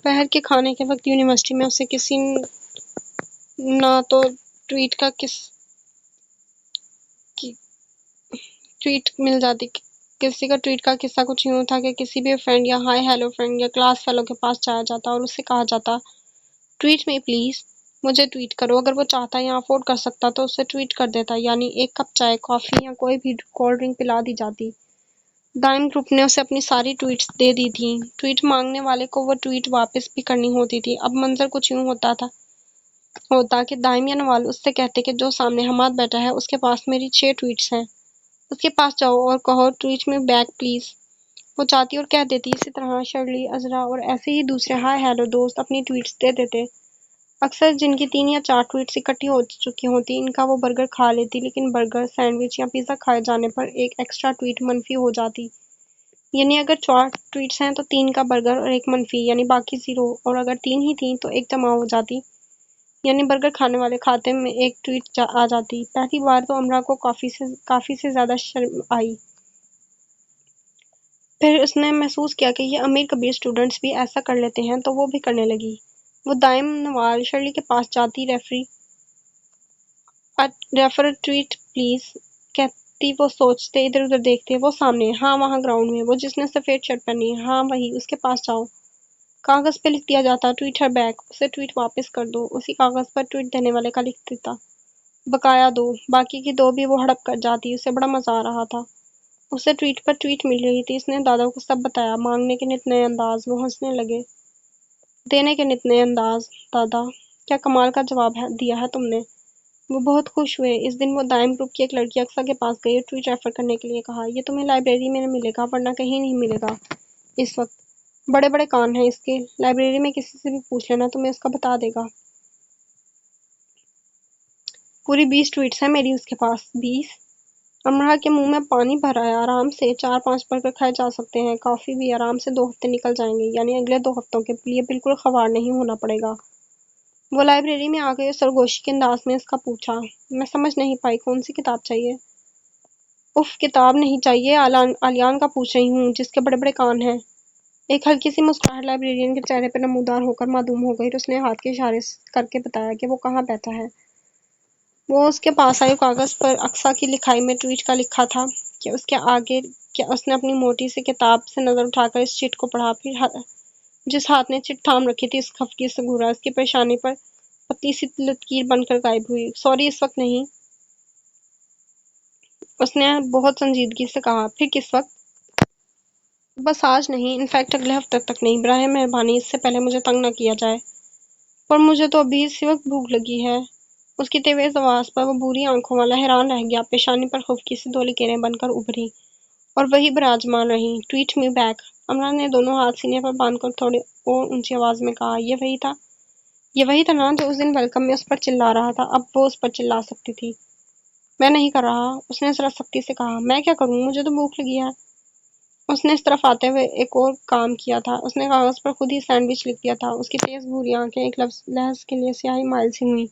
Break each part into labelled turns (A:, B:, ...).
A: پہر کے کھانے کے وقت یونیورسٹی میں اسے کسی نہ تو ٹویٹ کا ٹویٹ مل جاتی کسی کا ٹویٹ کا قصہ کچھ یوں تھا کہ کسی بھی فرینڈ یا ہائی ہیلو فرینڈ یا کلاس فیلو کے پاس جایا جاتا اور اسے کہا جاتا ٹویٹ میں پلیز، مجھے ٹویٹ کرو۔ اگر وہ چاہتا یا افورڈ کر سکتا تو اسے ٹویٹ کر دیتا، یعنی ایک کپ چائے، کافی یا کوئی بھی کولڈ ڈرنک پلا دی جاتی۔ دائم گروپ نے اسے اپنی ساری ٹویٹس دے دی تھیں۔ ٹویٹ مانگنے والے کو وہ ٹویٹ واپس بھی کرنی ہوتی تھی۔ اب منظر کچھ یوں ہوتا کہ دائم یا نوال اس سے کہتے کہ جو سامنے حماد بیٹھا ہے اس کے پاس میری 6 ٹویٹس ہیں، اس کے پاس جاؤ اور کہو ٹویٹ میں بیک پلیز۔ وہ جاتی اور کہہ دیتی۔ اسی طرح شرلی، عذرا اور ایسے ہی دوسرے ہائی ہیلو دوست اپنی ٹویٹس دے دیتے۔ اکثر جن کی 3 یا 4 ٹویٹس اکٹھی ہو چکی ہوتی ان کا وہ برگر کھا لیتی، لیکن برگر، سینڈوچ یا پیزا کھائے جانے پر ایک ایکسٹرا ٹویٹ منفی ہو جاتی، یعنی اگر 4 ٹویٹس ہیں تو 3 کا برگر اور ایک منفی، یعنی باقی 0، اور اگر 3 ہی تھیں تو ایک جمع ہو جاتی، یعنی برگر کھانے والے کھاتے میں ایک ٹویٹ آ جاتی۔ پہلی بار تو امرا کو کافی سے زیادہ شرم آئی۔ پھر اس نے محسوس کیا کہ یہ امیر کبیر اسٹوڈنٹس بھی ایسا کر لیتے ہیں تو وہ بھی کرنے لگی۔ وہ دائم نوال شرلی کے پاس جاتی، ریفر ٹویٹ پلیز کہتی، وہ سوچتے، ادھر ادھر دیکھتے، وہ سامنے، ہاں وہاں گراؤنڈ میں، وہ جس نے سفید شرٹ پہنی ہے، ہاں وہی، اس کے پاس جاؤ۔ کاغذ پہ لکھ دیا جاتا ٹویٹ ہر بیک، اسے ٹویٹ واپس کر دو۔ اسی کاغذ پر ٹویٹ دینے والے کا لکھ دیتا بقایا 2، باقی کی 2 بھی وہ ہڑپ کر جاتی۔ اسے بڑا مزہ آ رہا تھا، اسے ٹویٹ پر ٹویٹ مل رہی تھی۔ اس نے دادا کو سب بتایا، مانگنے کے نت نئے انداز، وہ ہنسنے لگے، دینے کے نت نئے انداز۔ دادا، کیا کمال کا جواب دیا ہے تم نے۔ وہ بہت خوش ہوئے۔ اس دن وہ دائم گروپ کی ایک لڑکی اقصیٰ کے پاس گئی اور ٹویٹ ریفر کرنے کے لیے کہا، یہ تمہیں لائبریری میں ملے گا ورنہ کہیں نہیں ملے گا اس وقت۔ بڑے بڑے کان ہیں اس کے، لائبریری میں کسی سے بھی پوچھ لینا، تمہیں اس کا بتا دے گا۔ پوری 20 ٹویٹس ہیں میری اس کے پاس۔ 20؟ امرا کے منہ میں پانی بھر آیا۔ آرام سے 4-5 برگر کھائے جا سکتے ہیں، کافی بھی۔ آرام سے 2 ہفتے نکل جائیں گے، یعنی اگلے 2 ہفتوں کے لیے بالکل خوار نہیں ہونا پڑے گا۔ وہ لائبریری میں آ گئی اور سرگوشی کے انداز میں اس کا پوچھا، میں سمجھ نہیں پائی کون سی کتاب چاہیے؟ اف، کتاب نہیں چاہیے، آلیان کا پوچھ رہی ہوں، جس کے بڑے بڑے کان ہیں۔ ایک ہلکی سی مسکراہٹ لائبریرین کے چہرے پر نمودار ہو کر معدوم ہو گئی اور اس نے ہاتھ کے اشارے کر کے بتایا کہ وہ کہاں بیٹھا ہے۔ وہ اس کے پاس آئی۔ کاغذ پر اقصیٰ کی لکھائی میں ٹویٹ کا لکھا تھا کہ اس کے آگے کیا اس نے اپنی موٹی سی کتاب سے نظر اٹھا کر اس چٹ کو پڑھا، پھر جس ہاتھ نے چٹ تھام رکھی تھی اس خفگی سے گھورا، اس کی پیشانی پر پتلی سی لکیر بن کر غائب ہوئی۔ سوری، اس وقت نہیں، اس نے بہت سنجیدگی سے کہا۔ پھر کس وقت؟ بس آج نہیں، انفیکٹ اگلے ہفتے تک نہیں، براہ مہربانی اس سے پہلے مجھے تنگ نہ کیا جائے۔ پر مجھے تو ابھی اسی وقت بھوک لگی ہے۔ اس کی تیز آواز پر وہ بوری آنکھوں والا حیران رہ گیا۔ پیشانی پر خفگی سے 2 لکیریں بن کر ابھری اور وہی براجمان رہیں، ٹویٹ می بیک۔ امرا نے دونوں ہاتھ سینے پر باندھ کر تھوڑی اور اونچی آواز میں کہا، یہ وہی تھا نا جو اس دن ویلکم میں اس پر چلا رہا تھا۔ اب وہ اس پر چلا سکتی تھی۔ میں نہیں کر رہا، اس نے ذرا سختی سے کہا۔ میں کیا کروں، مجھے تو بھوک لگی ہے۔ اس نے اس طرف آتے ہوئے ایک اور کام کیا تھا، اس نے کاغذ پر خود ہی سینڈوچ لکھ دیا تھا۔ اس کی تیز بھوری آنکھیں ایک لحظ کے لیے سیاہی مائل سی ہوئیں،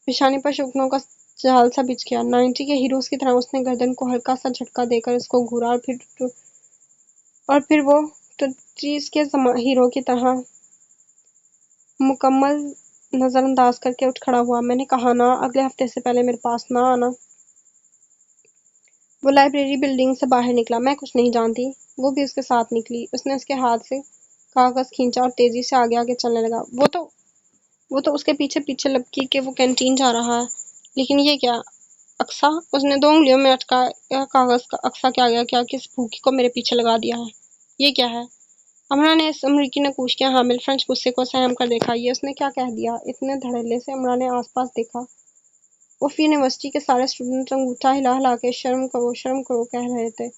A: پیشانی پر شگنوں کا جال سا بچھ گیا۔ 90 کے ہیروز کی طرح اس نے گردن کو ہلکا سا جھٹکا دے کر اس کو گھورا اور پھر وہ ٹریز کے ہیرو کی طرح مکمل نظر انداز کر کے اٹھ کھڑا ہوا۔ میں نے کہا نا، اگلے ہفتے سے پہلے میرے پاس نہ آنا۔ وہ لائبریری بلڈنگ سے باہر نکلا۔ میں کچھ نہیں جانتی۔ وہ بھی اس کے ساتھ نکلی۔ اس نے اس کے ہاتھ سے کاغذ کھینچا اور تیزی سے آگے آگے چلنے لگا۔ وہ تو اس کے پیچھے پیچھے لپکی کہ وہ کینٹین جا رہا ہے۔ لیکن یہ کیا؟ اقصیٰ، اس نے 2 انگلیوں میں اٹکایا کاغذ اقصیٰ کے آگے، کیا کس بھوکی کو میرے پیچھے لگا دیا ہے؟ یہ کیا ہے؟ امرا نے اس امریکی نقوش کے حامل فرینچ غصے کو سہم کر دیکھا۔ یہ اس نے کیا کہہ دیا؟ اتنے دھڑلے سے امرا نے آس پاس دیکھا۔ اف، یونیورسٹی کے سارے اسٹوڈنٹ انگوٹھا ہلا ہلا کے شرم کرو کہہ رہے تھے۔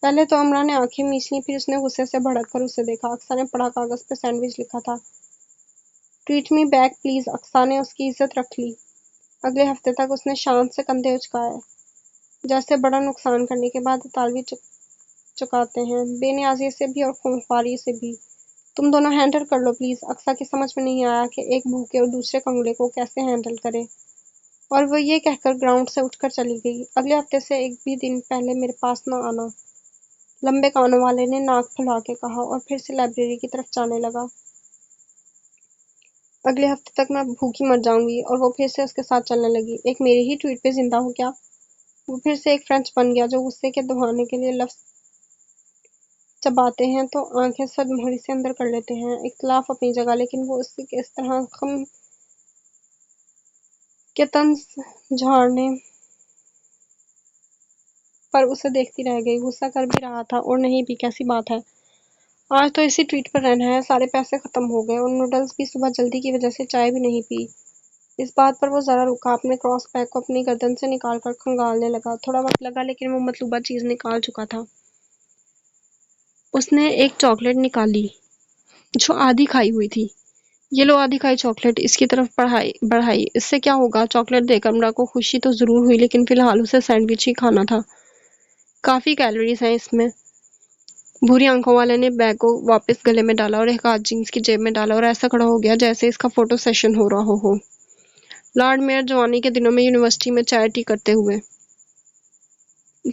A: پہلے تو امرا نے آنکھیں میچ لیں، پھر اس نے غصے سے بھڑک کر اسے دیکھا۔ اقصیٰ نے پڑھا، کاغذ پہ سینڈوچ لکھا تھا، tweet me back please. Aqsa نے اس کی عزت رکھ لی۔ اگلے ہفتے تک اس نے شان سے کندھے اچکائے، جیسے بڑا نقصان کرنے کے بعد اطالوی چکاتے ہیں، بے نیازی سے بھی اور خونخواری سے بھی۔ تم دونوں ہینڈل کر لو پلیز۔ اقصیٰ کی سمجھ میں نہیں آیا کہ ایک بھوکے اور دوسرے کنگڑے کو کیسے ہینڈل کرے، اور وہ یہ کہہ کر گراؤنڈ سے اٹھ کر چلی گئی، اگلے ہفتے سے ایک بھی دن پہلے میرے پاس نہ آنا۔ लंबे कानों वाले ने नाक फुला के कहा और फिर से लाइब्रेरी की तरफ जाने लगा। अगले हफ्ते तक मैं भूखी मर जाऊंगी। और वो फिर से उसके साथ चलने लगी। एक मेरे ही ट्वीट पे जिंदा हो क्या? वो फिर से एक फ्रेंच बन गया जो गुस्से के दबाने के लिए लफ्ज चबाते हैं तो आंखें सदमोहरी से अंदर कर लेते हैं। इख्तलाफ अपनी जगह, लेकिन वो उससे इस तरह गम के तंज झाड़ने पर उसे देखती रह गई। गुस्सा कर भी रहा था और नहीं भी, कैसी बात है। आज तो इसी ट्वीट पर रहना है। सारे पैसे खत्म हो गए और नूडल्स भी। सुबह जल्दी की वजह से चाय भी नहीं पी। इस बात पर वो जरा रुका, अपने क्रॉस बैग को अपनी गर्दन से निकालकर खंगालने लगा। थोड़ा वक्त लगा, लेकिन वो मतलूबा चीज निकाल चुका था। उसने एक चॉकलेट निकाली जो आधी खाई हुई थी। ये लो आधी खाई चॉकलेट, इसकी तरफ बढ़ाई। इससे क्या होगा? चॉकलेट देखकर अमरा को खुशी तो जरूर हुई, लेकिन फिलहाल उसे सैंडविच ही खाना था। काफी कैलोरीज हैं इसमें। भूरी आंखों वाले ने बैग को वापस गले में डाला और एक हाथ जींस की जेब में डाला और ऐसा खड़ा हो गया जैसे इसका फोटो सेशन हो रहा हो। लॉर्ड मेयर जवानी के दिनों में यूनिवर्सिटी में चाय टी करते हुए।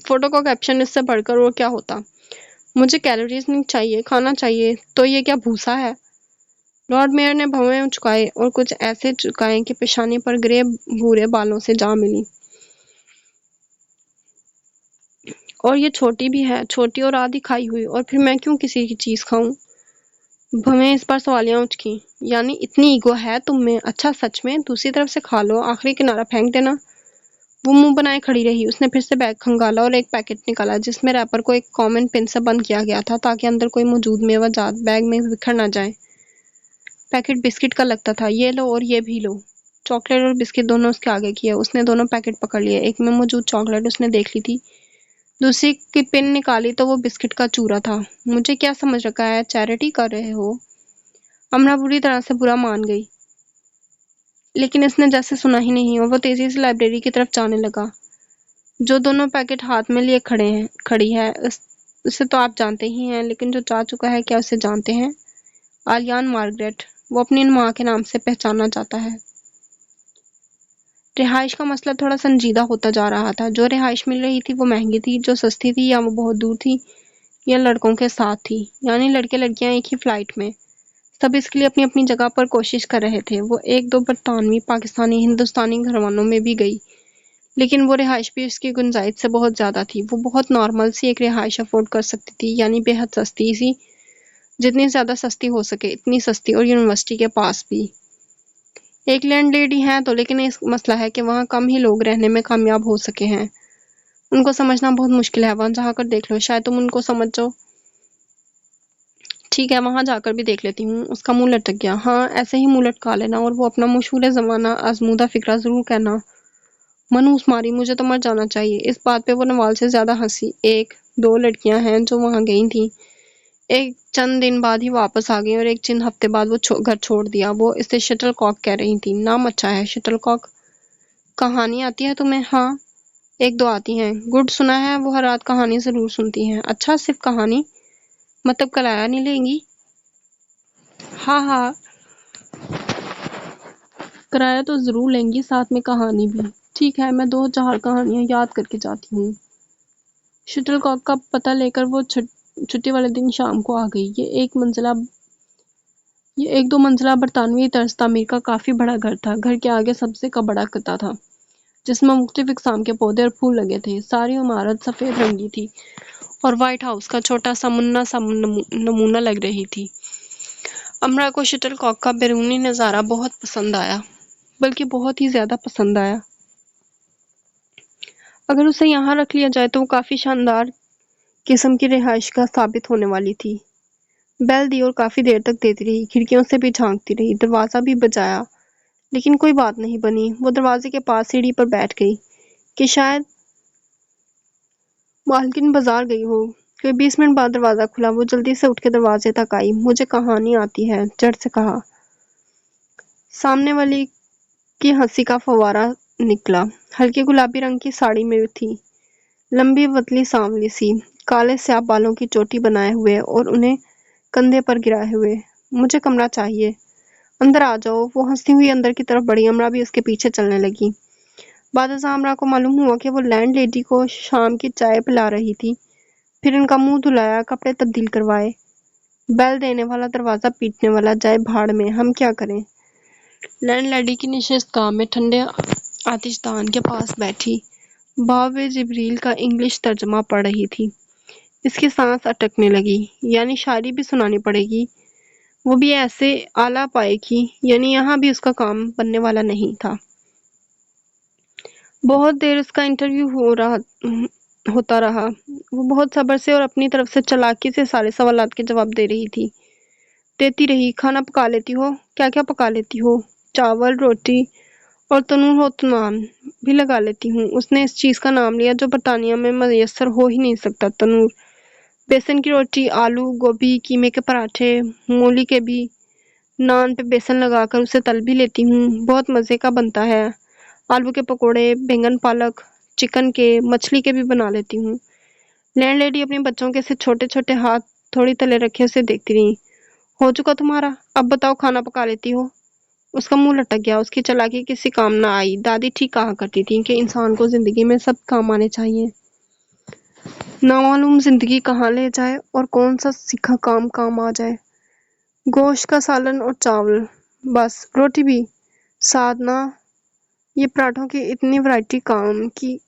A: फोटो का कैप्शन इससे बढ़कर और क्या होता? मुझे कैलोरीज नहीं चाहिए, खाना चाहिए। तो ये क्या भूसा है? लॉर्ड मेयर ने भवें चुकाए और कुछ ऐसे चुकाए कि पेशानी पर ग्रे भूरे बालों से जा मिली। और ये छोटी भी है, छोटी और आधी खाई हुई। और फिर मैं क्यों किसी की चीज खाऊं? भवें इस पर सवालियां उचकी। यानी इतनी ईगो है तुम में? अच्छा, सच में? दूसरी तरफ से खा लो, आखिरी किनारा फेंक देना। वो मुंह बनाए खड़ी रही। उसने फिर से बैग खंगाला और एक पैकेट निकाला जिसमें रैपर को एक कॉमन पिन से बंद किया गया था ताकि अंदर कोई मौजूद मेवा जात बैग में बिखर ना जाए। पैकेट बिस्किट का लगता था। ये लो और ये भी लो। चॉकलेट और बिस्किट दोनों उसके आगे किए। उसने दोनों पैकेट पकड़ लिए। एक में मौजूद चॉकलेट उसने देख ली थी, दूसरी की पिन निकाली तो वो बिस्किट का चूरा था। मुझे क्या समझ रखा है, चैरिटी कर रहे हो? अमरा बुरी तरह से बुरा मान गई, लेकिन इसने जैसे सुना ही नहीं और वो तेजी से लाइब्रेरी की तरफ जाने लगा। जो दोनों पैकेट हाथ में लिए खड़ी है उसे तो आप जानते ही हैं, लेकिन जो जा चुका है क्या उसे जानते हैं? आलियान मार्गरेट। वो अपनी माँ के नाम से पहचाना जाता है। रिहाइश का मसला थोड़ा संजीदा होता जा रहा था। जो रिहाइश मिल रही थी वो महंगी थी, जो सस्ती थी या वो बहुत दूर थी या लड़कों के साथ थी, यानी लड़के लड़कियां एक ही फ्लाइट में। सब इसके लिए अपनी अपनी जगह पर कोशिश कर रहे थे। वो एक दो बरतानवी, पाकिस्तानी, हिंदुस्तानी घरवालों में भी गई, लेकिन वो रिहाइश भी उसकी गुंजाइश से बहुत ज्यादा थी। वो बहुत नॉर्मल सी एक रिहाइश अफोर्ड कर सकती थी, यानी बेहद सस्ती सी, जितनी ज्यादा सस्ती हो सके इतनी सस्ती, और यूनिवर्सिटी के पास भी। एक लैंड लेडी है तो, लेकिन इस मसला है कि वहाँ कम ही लोग रहने में कामयाब हो सके हैं। उनको समझना बहुत मुश्किल है। वहां जाकर देख लो, शायद तुम उनको समझ जाओ। ठीक है, वहां जाकर भी देख लेती हूँ। उसका मुंह लटक गया। हाँ, ऐसे ही मुंह लटका लेना और वो अपना मशहूर जमाना आजमूदा फिक्रा जरूर कहना। मनूस मारी, मुझे तो मर जाना चाहिए। इस बात पे वो नवाल से ज्यादा हंसी। एक दो लड़कियां हैं जो वहां गई थी, एक चंद दिन बाद ही वापस आ गई और एक चंद हफ्ते बाद वो घर छोड़ दिया। वो इसे शटल कॉक कह रही थी। नाम अच्छा है, शटल कॉक। कहानी आती है तुम्हें? हाँ, एक दो आती हैं। गुड, सुना है वो हर रात कहानी जरूर सुनती हैं। अच्छा, सिर्फ कहानी? मतलब किराया नहीं लेंगी? हाँ हाँ, किराया तो जरूर लेंगी, साथ में कहानी भी। ठीक है, मैं दो चार कहानियां याद करके जाती हूँ। शटलकॉक का पता लेकर वो छुट्टी वाले दिन शाम को आ गई। ये एक दो मंजिला बरतानवी तर्ज तामीर का काफी बड़ा घर था। घर के आगे सबसे का बड़ा कता था जिसमें मुख्तलिफ इकसाम के पौधे और फूल लगे थे। सारी इमारत सफेद रंगी थी और व्हाइट हाउस का छोटा सा मुन्ना सा नमूना लग रही थी। अमरा को शटलकॉक का बैरूनी नज़ारा बहुत पसंद आया, बल्कि बहुत ही ज्यादा पसंद आया। अगर उसे यहाँ रख लिया जाए तो वो काफी शानदार किस्म की रिहाइश का साबित होने वाली थी। बेल दी और काफी देर तक देती रही, खिड़कियों से भी झांकती रही, दरवाजा भी बजाया, लेकिन कोई बात नहीं बनी। वो दरवाजे के पास सीढ़ी पर बैठ गई कि शायद मालकिन बाजार गई हो। कोई 20 मिनट बाद दरवाजा खुला। वो जल्दी से उठ के दरवाजे तक आई। मुझे कहानी आती है, जड़ से कहा। सामने वाली की हंसी का फव्वारा निकला। हल्के गुलाबी रंग की साड़ी में थी, लंबी पतली सांवली सी, काले स्याह बालों की चोटी बनाए हुए और उन्हें कंधे पर गिराए हुए। मुझे कमरा चाहिए, अंदर आ जाओ। वो हंसती हुई अंदर की तरफ बढ़ी। अमरा भी उसके पीछे चलने लगी। बाद अज़ां अमरा को मालूम हुआ कि वो लैंड लेडी को शाम की चाय पिला रही थी। फिर इनका मुंह धुलाया, कपड़े तब्दील करवाए। बैल देने वाला दरवाजा पीटने वाला जाए भाड़ में, हम क्या करें। लैंडलेडी की निशिस्त गाह में ठंडे आतिशदान के पास बैठी बावे जिब्रील का इंग्लिश तर्जमा पढ़ रही थी। इसकी सांस अटकने लगी। यानी शायरी भी सुनानी पड़ेगी, वो भी ऐसे आला पाए की। यानी यहाँ भी उसका काम बनने वाला नहीं था। बहुत देर उसका इंटरव्यू होता रहा। वो बहुत सब्र से और अपनी तरफ से चालाकी से सारे सवालात के जवाब दे रही थी। देती रही। खाना पका लेती हो? क्या क्या पका लेती हो? चावल, रोटी और तनूर हो तो नान भी लगा लेती हूँ। उसने इस चीज का नाम लिया जो बरतानिया में मयसर हो ही नहीं सकता। तनूर। बेसन की रोटी, आलू, गोभी, कीमे के पराठे, मूली के भी। नान पे बेसन लगाकर उसे तल भी लेती हूँ, बहुत मजे का बनता है। आलू के पकोड़े, बैंगन, पालक, चिकन के, मछली के भी बना लेती हूँ। लैंडलेडी अपने बच्चों के से छोटे छोटे हाथ थोड़ी तले रखे उसे देखती रही। हो चुका तुम्हारा? अब बताओ, खाना पका लेती हो? उसका मुंह लटक गया। उसकी चालाकी किसी काम ना आई। दादी ठीक कहा करती थी कि इंसान को जिंदगी में सब काम आने चाहिए। नामालूम जिंदगी कहाँ ले जाए और कौन सा सीखा काम काम आ जाए। गोश्त का सालन और चावल, बस। रोटी भी? साधना, ये पराठों की इतनी वैरायटी काम की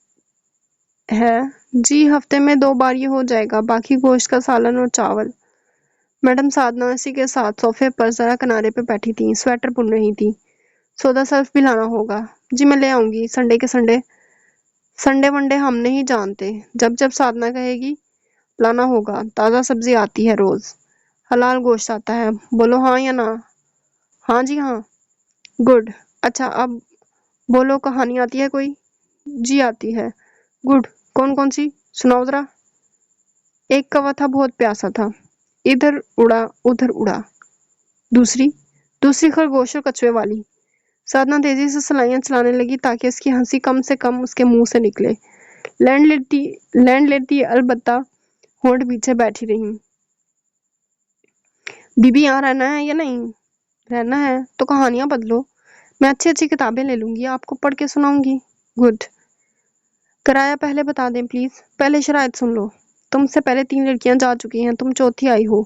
A: है। जी, हफ्ते में 2 बार ये हो जाएगा, बाकी गोश्त का सालन और चावल। मैडम साधना इसी के साथ सोफे पर जरा किनारे पे बैठी थी, स्वेटर बुन रही थी। सौदा सर्फ भी लाना होगा। जी मैं ले आऊंगी, संडे के संडे। संडे वनडे हम नहीं जानते, जब जब साधना कहेगी लाना होगा। ताज़ा सब्जी आती है रोज, हलाल गोश्त आता है। बोलो हाँ या ना। हाँ जी हाँ। गुड। अच्छा अब बोलो, कहानी आती है कोई? जी आती है। गुड। कौन कौन सी सुनाओ जरा। एक कौवा था, बहुत प्यासा था, इधर उड़ा उधर उड़ा। दूसरी? दूसरी खरगोश और कछुए वाली। साधना तेजी से सलाइयां चलाने लगी ताकि उसकी हंसी कम से कम उसके मुंह से निकले। लैंडलेडी अलबत्ता होंठ पीछे बैठी रही। बीबी यहाँ रहना है या नहीं? रहना है तो कहानियां बदलो। मैं अच्छी अच्छी किताबें ले लूंगी, आपको पढ़ के सुनाऊंगी। गुड। किराया पहले बता दें प्लीज। पहले शराइत सुन लो। तुमसे पहले 3 लड़कियां जा चुकी हैं, तुम चौथी आई हो।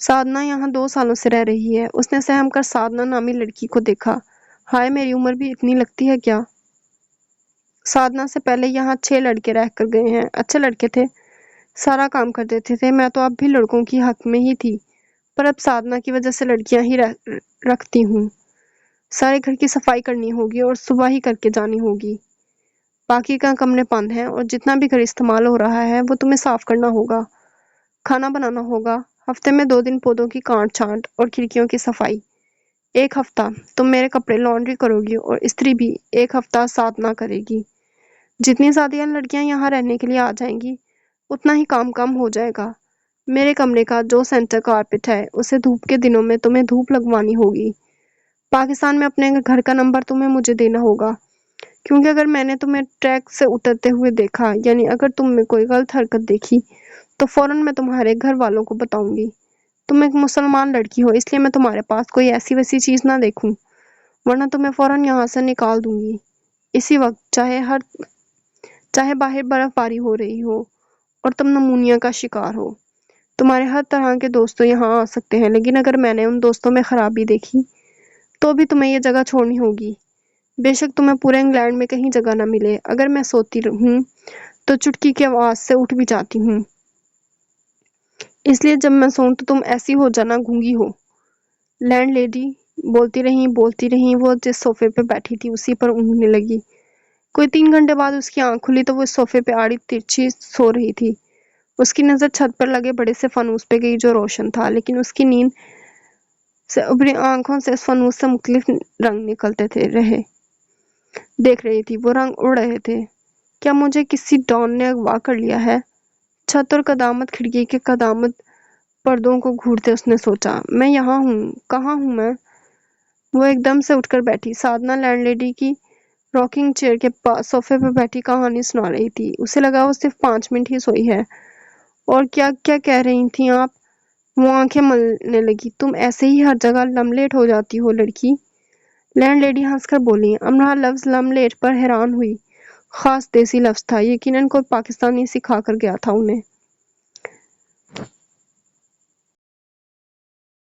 A: साधना यहाँ 2 सालों से रह रही है। उसने सहम कर साधना नामी लड़की को देखा। हाय, मेरी उम्र भी इतनी लगती है क्या? साधना से पहले यहाँ 6 लड़के रह कर गए हैं। अच्छे लड़के थे, सारा काम कर देते थे। मैं तो अब भी लड़कों की हक में ही थी, पर अब साधना की वजह से लड़कियां ही रखती हूँ। सारे घर की सफाई करनी होगी और सुबह ही करके जानी होगी। बाकी का कमरे बंद हैं और जितना भी घर इस्तेमाल हो रहा है वो तुम्हें साफ करना होगा। खाना बनाना होगा। हफ्ते में 2 दिन पौधों की काट छांट और खिड़कियों की सफाई। 1 हफ्ता तुम मेरे कपड़े लॉन्ड्री करोगी और इस्त्री भी 1 हफ्ता साधना करेगी। जितनी ज्यादा लड़कियां यहाँ रहने के लिए आ जाएंगी उतना ही काम कम हो जाएगा। मेरे कमरे का जो सेंटर कारपेट है उसे धूप के दिनों में तुम्हें धूप लगवानी होगी। पाकिस्तान में अपने घर का नंबर तुम्हें मुझे देना होगा, क्योंकि अगर मैंने तुम्हें ट्रैक से उतरते हुए देखा, यानी अगर तुम में कोई गलत हरकत देखी, तो फौरन मैं तुम्हारे घर वालों को बताऊंगी। तुम एक मुसलमान लड़की हो, इसलिए मैं तुम्हारे पास कोई ऐसी वैसी चीज ना देखूं, वरना तुम्हें फौरन यहाँ से निकाल दूंगी इसी वक्त, चाहे बाहर बर्फबारी हो रही हो और तुम नमूनिया का शिकार हो। तुम्हारे हर तरह के दोस्त तो यहाँ आ सकते हैं, लेकिन अगर मैंने उन दोस्तों में खराबी देखी तो भी तुम्हें ये जगह छोड़नी होगी। बेशक तुम्हें पूरे इंग्लैंड में कहीं जगह न मिले। अगर मैं सोती हूँ तो चुटकी की आवाज से उठ भी जाती हूँ, इसलिए जब मैं सोऊं तो तुम ऐसी हो जाना गूंगी हो। लैंडलेडी बोलती रही। वो जिस सोफे पे बैठी थी उसी पर ऊँघने लगी। कोई 3 घंटे बाद उसकी आंख खुली तो वो इस सोफे पे आड़ी तिरछी सो रही थी। उसकी नजर छत पर लगे बड़े से फनूस पे गई जो रोशन था, लेकिन उसकी नींद से उभरी आंखों से इस फनूस से मुख्तलिफ रंग निकलते थे रहे देख रही थी। वो रंग उड़ रहे थे। क्या मुझे किसी डॉन ने अगवा कर लिया है? छत और कदामत खिड़की के कदामत पर्दों को घूरते उसने सोचा, मैं यहाँ हूँ, कहाँ हूँ मैं? वो एकदम से उठकर बैठी। साधना लैंडलेडी की रॉकिंग चेयर के पास सोफे पर बैठी कहानी सुना रही थी। उसे लगा वो सिर्फ 5 मिनट ही सोई है। और क्या क्या कह रही थी आप? वो आंखें मलने लगी। तुम ऐसे ही हर जगह लमलेट हो जाती हो लड़की। लैंडलेडी हंसकर बोली। अमरा लफ्ज लमलेट पर हैरान हुई। खास देसी लफ्ज था, यकीनन कोई पाकिस्तानी सिखा कर गया था उन्हें।